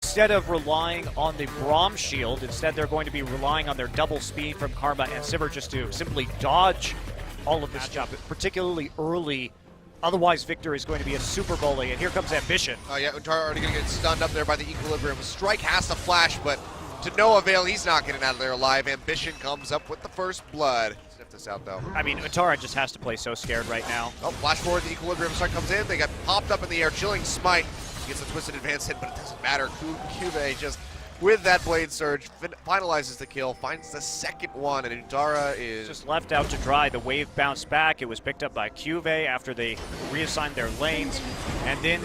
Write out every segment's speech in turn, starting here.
instead of relying on the Braum shield, instead they're going to be relying on their double speed from Karma and Sivir just to simply dodge all of this matchup, particularly early. Otherwise, Viktor is going to be a super bully, and here comes Ambition. Oh yeah, Untara already going to get stunned up there by the Equilibrium. Strike has to flash, but to no avail, he's not getting out of there alive. Ambition comes up with the first blood. Sniff this out, though. I mean, Untara just has to play so scared right now. Oh, flash forward, the Equilibrium strike comes in. They got popped up in the air, chilling smite. Gets a twisted advance hit, but it doesn't matter. CuVee just, with that Blade Surge, finalizes the kill, finds the second one, and Untara is just left out to dry. The wave bounced back. It was picked up by CuVee after they reassigned their lanes, and then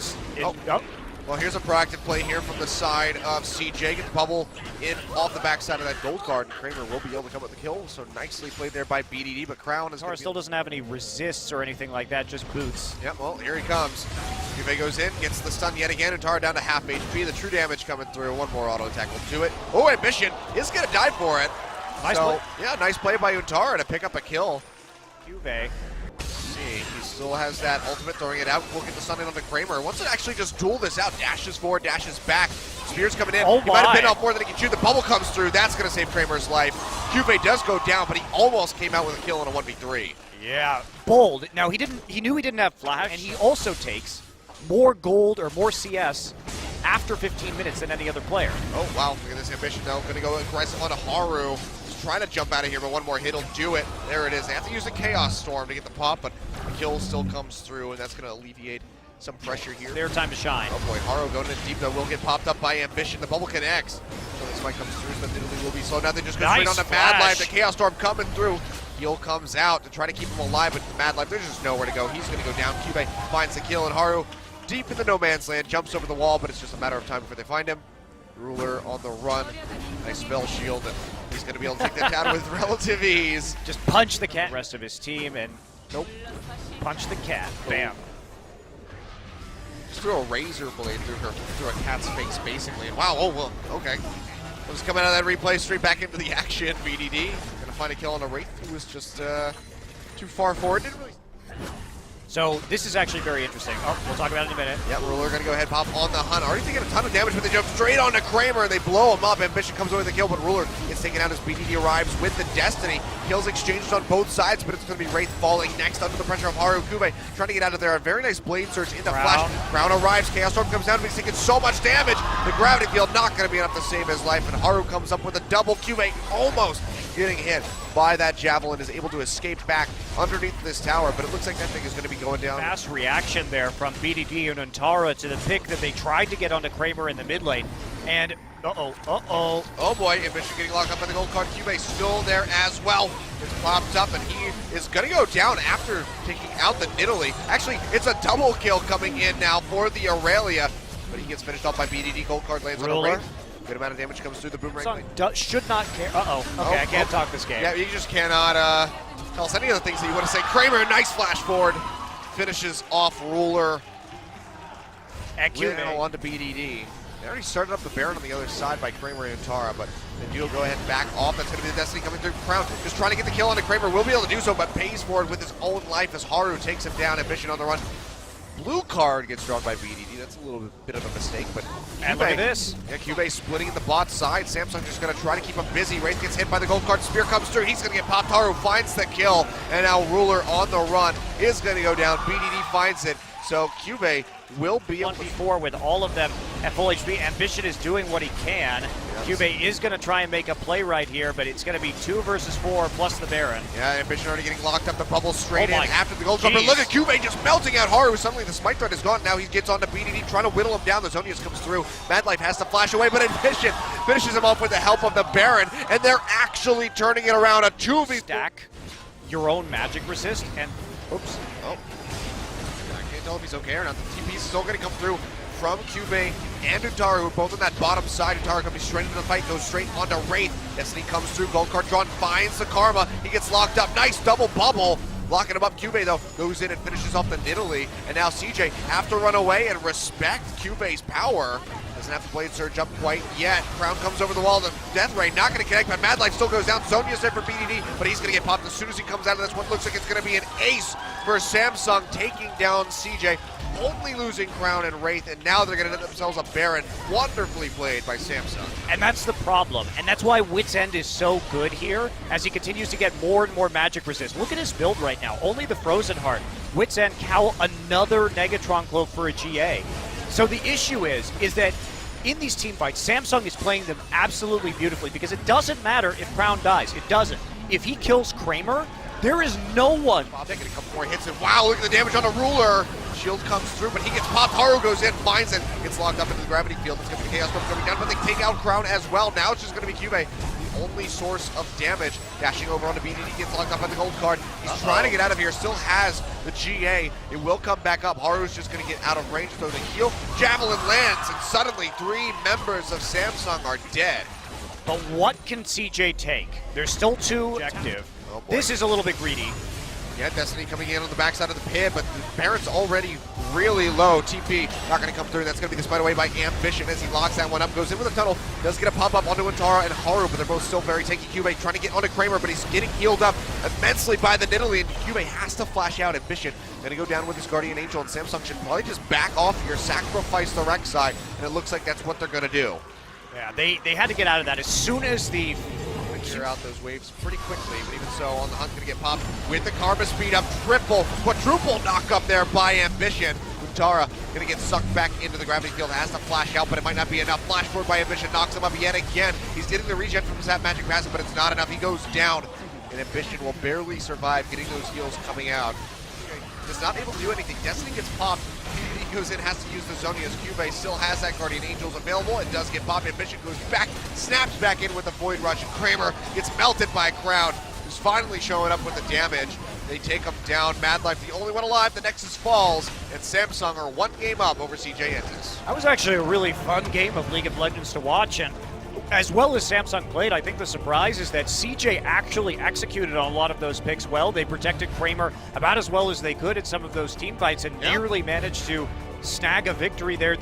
Well, here's a proactive play here from the side of CJ. Get the bubble in off the backside of that gold card, and Kramer will be able to come with the kill. So nicely played there by BDD, but Crown is Untara still doesn't have any resists or anything like that, just boots. Yep, well, here he comes. CuVee goes in, gets the stun yet again. Untara down to half HP. The true damage coming through. One more auto attack will do it. Oh, Ambition is going to die for it. Nice play. Yeah, nice play by Untara to pick up a kill. CuVee. See, he still has that ultimate, throwing it out. We'll get the stun in on the Kramer. Wants to actually just duel this out. Dashes forward, dashes back. Spear's coming in. Oh he might have been off more than he can shoot. The bubble comes through. That's going to save Kramer's life. CuVee does go down, but he almost came out with a kill in a 1v3. Yeah, bold. Now he knew he didn't have flash, and he also takes more gold or more CS after 15 minutes than any other player. Oh wow, look at this Ambition though. Going to go aggressive onto Haru. He's trying to jump out of here, but one more hit will do it. There it is. They have to use the Chaos Storm to get the pop, but the kill still comes through, and that's going to alleviate some pressure here. Their time to shine. Oh boy, Haru going in deep though, will get popped up by Ambition. The bubble connects. So this fight comes through, but Nidalee will be slow. Now they just go straight on the MadLife. The Chaos Storm coming through. Heal comes out to try to keep him alive, but the MadLife, there's just nowhere to go. He's going to go down. CuVee finds the kill, and Haru, deep in the no man's land, jumps over the wall, but it's just a matter of time before they find him. Ruler on the run. Nice spell shield, and he's going to be able to take that down with relative ease. Just punch the cat. The rest of his team, and nope. Punch the cat. Bam. Just threw a razor blade through a cat's face, basically. And wow, oh, well, okay. Was coming out of that replay straight back into the action. BDD going to find a kill on a Wraith who was just too far forward. Didn't really. So this is actually very interesting. Oh, we'll talk about it in a minute. Yeah, Ruler going to go ahead, pop on the hunt. Already taking a ton of damage, but they jump straight onto Kramer and they blow him up. Ambition comes away with the kill, but Ruler gets taken out as BDD arrives with the Destiny. Kills exchanged on both sides, but it's going to be Wraith falling next under the pressure of Haru. CuVee trying to get out of there. A very nice blade surge into flash. Crown arrives. Chaos Storm comes down, but he's taking so much damage. The gravity field not going to be enough to save his life, and Haru comes up with a double. CuVee almost getting hit by that javelin, is able to escape back underneath this tower, but it looks like that thing is going to be going down. Fast reaction there from BDD and Untara to the pick that they tried to get onto Kramer in the mid lane, and oh boy, Ambition getting locked up by the gold card. CuVee still there as well. It's popped up, and he is going to go down after taking out the Nidalee. Actually, it's a double kill coming in now for the Irelia, but he gets finished off by BDD. Gold card lands on a Wraith. Good amount of damage comes through the boomerang. Should not care. Okay, I can't talk this game. Yeah, you just cannot tell us any of the things that you want to say. Kramer, nice flash forward. Finishes off Ruler. At CuVee. On to BDD. They already started up the Baron on the other side by Kramer and Untara, but they do go ahead and back off. That's going to be the Destiny coming through. Crown just trying to get the kill onto Kramer. Will be able to do so, but pays for it with his own life as Haru takes him down. Ambition on the run. Blue card gets drawn by BDD. That's a little bit of a mistake, but and look at this. Yeah, CuVee splitting in the bot side. Samsung just going to try to keep him busy. Wraith gets hit by the gold card. Spear comes through. He's going to get popped. Haru finds the kill, and now Ruler on the run is going to go down. BDD finds it, so CuVee will be able to 1v4 with all of them at full HP. Ambition is doing what he can. Yes. CuVee is going to try and make a play right here, but it's going to be 2 versus 4 plus the Baron. Yeah, Ambition already getting locked up. The bubble straight in after the gold jumper. Look at CuVee just melting out Haru. Suddenly the smite threat is gone. Now he gets onto BDD, trying to whittle him down. The Zonius comes through. MadLife has to flash away, but Ambition finishes him off with the help of the Baron, and they're actually turning it around. A 2v stack your own magic resist, and oops. Oh. I can't tell if he's okay or not. The TP is still going to come through from CuVee and Untara, who are both on that bottom side. Untara coming straight into the fight, goes straight onto Wraith. Destiny comes through, gold card drawn, finds the Karma. He gets locked up. Nice double bubble. Locking him up. CuVee, though, goes in and finishes off the Nidalee. And now CJ have to run away and respect CuVee's power. Doesn't have the blade surge up quite yet. Crown comes over the wall. The Death Ray not going to connect, but MadLife still goes down. Sonya's there for BDD, but he's going to get popped as soon as he comes out of this one. Looks like it's going to be an ace for Samsung, taking down CJ. only losing Crown and Wraith, and now they're going to get themselves a Baron. Wonderfully played by Samsung. And that's the problem. And that's why Wit's End is so good here as he continues to get more and more magic resist. Look at his build right now. Only the Frozen Heart. Wit's End, Cowl, another Negatron Cloak for a GA. So the issue is that in these team fights, Samsung is playing them absolutely beautifully because it doesn't matter if Crown dies. It doesn't. If he kills Kramer, there is no one. Bob taking a couple more hits, and wow, look at the damage on the Ruler. Shield comes through, but he gets popped. Haru goes in, finds it, gets locked up into the gravity field. It's going to be Chaos Storm coming down, but they take out Crown as well. Now it's just going to be CuVee, the only source of damage. Dashing over onto BDD, gets locked up on the gold card. He's trying to get out of here, still has the GA. It will come back up. Haru's just going to get out of range, throw the heal. Javelin lands, and suddenly 3 members of Samsung are dead. But what can CJ take? There's still 2 objective. Oh, this is a little bit greedy. Yeah, Destiny coming in on the backside of the pit, but the Baron's already really low. TP not going to come through. That's going to be the spider away by Ambition as he locks that one up, goes in with a tunnel, does get a pop-up onto Untara and Haru, but they're both still very tanky. CuVee trying to get onto Kramer, but he's getting healed up immensely by the Nidalee, and CuVee has to flash out. Ambition going to go down with his Guardian Angel, and Samsung should probably just back off here, sacrifice the Rek'Sai, and it looks like that's what they're going to do. Yeah, they had to get out of that as soon as the Clear out those waves pretty quickly, but even so, on the hunt, gonna get popped with the Karma speed up, quadruple knock up there by Ambition. Untara gonna get sucked back into the gravity field, has to flash out, but it might not be enough. Flash forward by Ambition, knocks him up yet again. He's getting the regen from his Magic Passive, but it's not enough. He goes down, and Ambition will barely survive getting those heals coming out. Is not able to do anything. Destiny gets popped. He goes in, has to use the Zonias. CuVee still has that Guardian Angels available. It does get popped. Ambition goes back, snaps back in with a Void Rush. And Kramer gets melted by a Crown, who's finally showing up with the damage. They take him down. MadLife, the only one alive. The Nexus falls, and Samsung are 1 game up over CJ Entus. That was actually a really fun game of League of Legends to watch, and as well as Samsung played, I think the surprise is that CJ actually executed on a lot of those picks well. They protected Kramer about as well as they could in some of those team fights and nearly managed to snag a victory there.